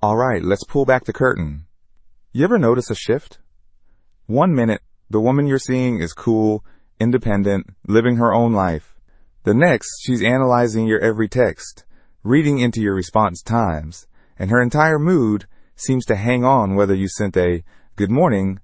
Alright, let's pull back the curtain. You ever notice a shift? 1 minute, the woman you're seeing is cool, independent, living her own life. The next, she's analyzing your every text, reading into your response times, and her entire mood seems to hang on whether you sent a good morning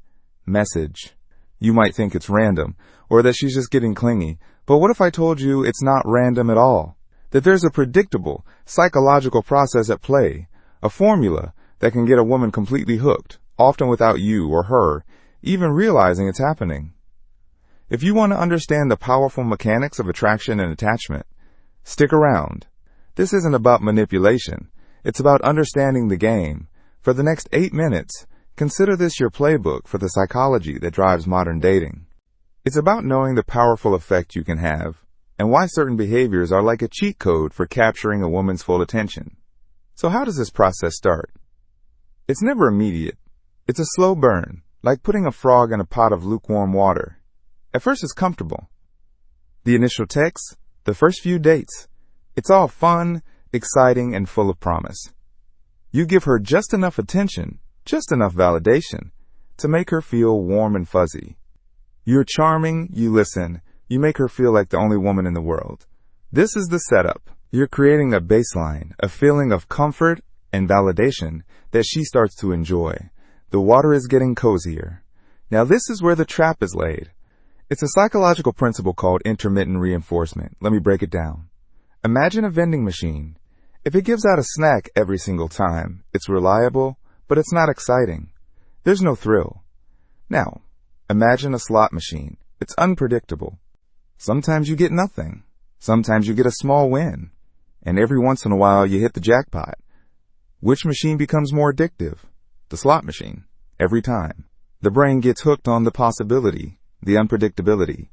message. You might think it's random, or that she's just getting clingy, but what if I told you it's not random at all? That there's a predictable, psychological process at play, a formula that can get a woman completely hooked, often without you or her even realizing it's happening. If you want to understand the powerful mechanics of attraction and attachment, stick around. This isn't about manipulation. It's about understanding the game. For the next 8 minutes, consider this your playbook for the psychology that drives modern dating. It's about knowing the powerful effect you can have and why certain behaviors are like a cheat code for capturing a woman's full attention. So how does this process start? It's never immediate. It's a slow burn, like putting a frog in a pot of lukewarm water. At first it's comfortable. The initial texts, the first few dates, it's all fun, exciting, and full of promise. You give her just enough attention, just enough validation, to make her feel warm and fuzzy. You're charming, you listen, you make her feel like the only woman in the world. This is the setup. You're creating a baseline, a feeling of comfort and validation that she starts to enjoy. The water is getting cozier. Now this is where the trap is laid. It's a psychological principle called intermittent reinforcement. Let me break it down. Imagine a vending machine. If it gives out a snack every single time, it's reliable, but it's not exciting. There's no thrill. Now, imagine a slot machine. It's unpredictable. Sometimes you get nothing. Sometimes you get a small win. And every once in a while you hit the jackpot. Which machine becomes more addictive? The slot machine. Every time. The brain gets hooked on the possibility, the unpredictability.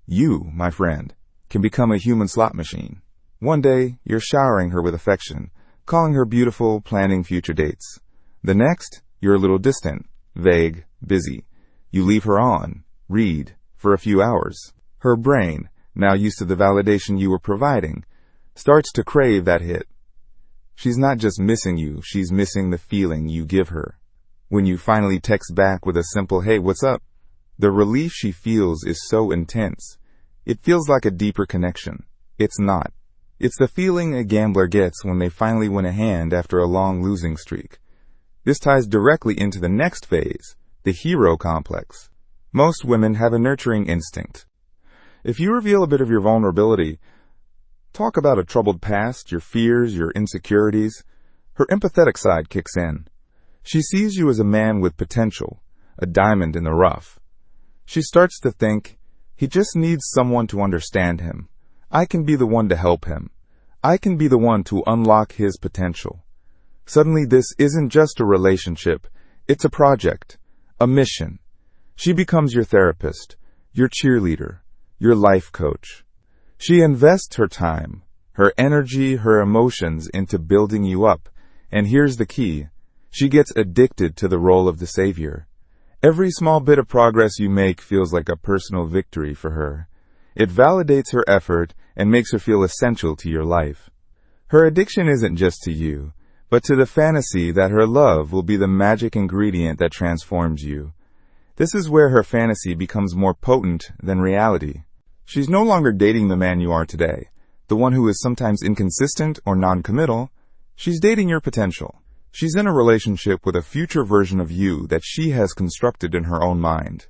You, my friend, can become a human slot machine. One day, you're showering her with affection, calling her beautiful, planning future dates. The next, you're a little distant, vague, busy. You leave her on, read, for a few hours. Her brain, now used to the validation you were providing, starts to crave that hit. She's not just missing you, she's missing the feeling you give her. When you finally text back with a simple, "Hey, what's up?" the relief she feels is so intense. It feels like a deeper connection. It's not. It's the feeling a gambler gets when they finally win a hand after a long losing streak. This ties directly into the next phase, the hero complex. Most women have a nurturing instinct. If you reveal a bit of your vulnerability, talk about a troubled past, your fears, your insecurities, her empathetic side kicks in. She sees you as a man with potential, a diamond in the rough. She starts to think, he just needs someone to understand him. I can be the one to help him. I can be the one to unlock his potential. Suddenly this isn't just a relationship, it's a project, a mission. She becomes your therapist, your cheerleader, your life coach. She invests her time, her energy, her emotions into building you up. And here's the key. She gets addicted to the role of the savior. Every small bit of progress you make feels like a personal victory for her. It validates her effort and makes her feel essential to your life. Her addiction isn't just to you, but to the fantasy that her love will be the magic ingredient that transforms you. This is where her fantasy becomes more potent than reality. She's no longer dating the man you are today, the one who is sometimes inconsistent or non-committal. She's dating your potential. She's in a relationship with a future version of you that she has constructed in her own mind.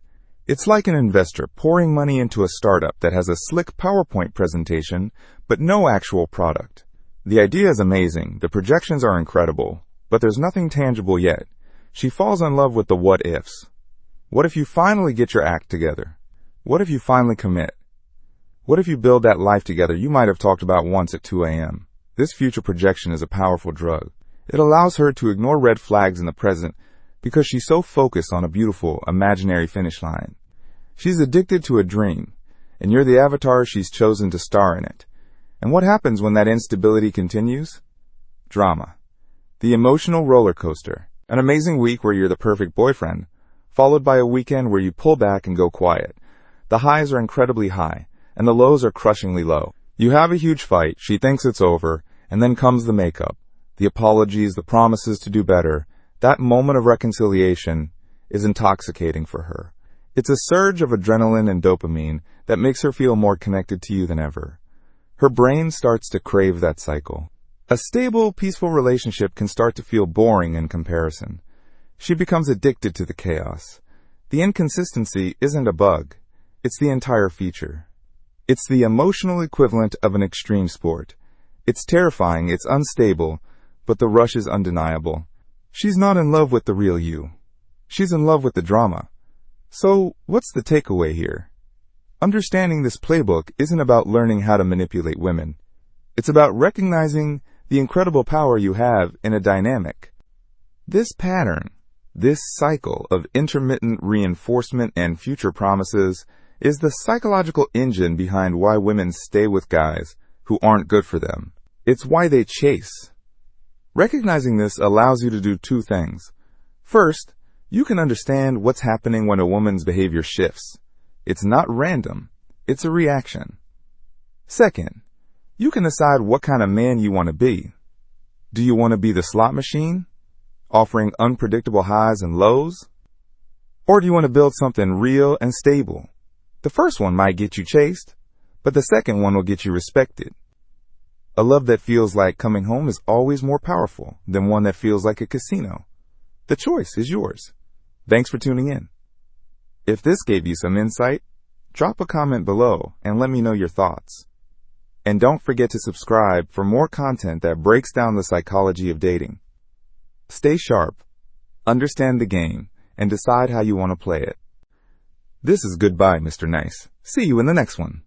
It's like an investor pouring money into a startup that has a slick PowerPoint presentation, but no actual product. The idea is amazing, the projections are incredible, but there's nothing tangible yet. She falls in love with the what-ifs. What if you finally get your act together? What if you finally commit? What if you build that life together you might have talked about once at 2 a.m.? This future projection is a powerful drug. It allows her to ignore red flags in the present because she's so focused on a beautiful, imaginary finish line. She's addicted to a dream, and you're the avatar she's chosen to star in it. And what happens when that instability continues? Drama. The emotional roller coaster. An amazing week where you're the perfect boyfriend, followed by a weekend where you pull back and go quiet. The highs are incredibly high, and the lows are crushingly low. You have a huge fight, she thinks it's over, and then comes the makeup. The apologies, the promises to do better, that moment of reconciliation is intoxicating for her. It's a surge of adrenaline and dopamine that makes her feel more connected to you than ever. Her brain starts to crave that cycle. A stable, peaceful relationship can start to feel boring in comparison. She becomes addicted to the chaos. The inconsistency isn't a bug. It's the entire feature. It's the emotional equivalent of an extreme sport. It's terrifying, it's unstable, but the rush is undeniable. She's not in love with the real you. She's in love with the drama. So, what's the takeaway here? Understanding this playbook isn't about learning how to manipulate women. It's about recognizing the incredible power you have in a dynamic. This pattern, this cycle of intermittent reinforcement and future promises is the psychological engine behind why women stay with guys who aren't good for them. It's why they chase. Recognizing this allows you to do two things. First, you can understand what's happening when a woman's behavior shifts. It's not random. It's a reaction. Second, you can decide what kind of man you want to be. Do you want to be the slot machine, offering unpredictable highs and lows? Or do you want to build something real and stable? The first one might get you chased, but the second one will get you respected. A love that feels like coming home is always more powerful than one that feels like a casino. The choice is yours. Thanks for tuning in. If this gave you some insight, drop a comment below and let me know your thoughts. And don't forget to subscribe for more content that breaks down the psychology of dating. Stay sharp, understand the game, and decide how you want to play it. This is Goodbye, Mr. Nice. See you in the next one.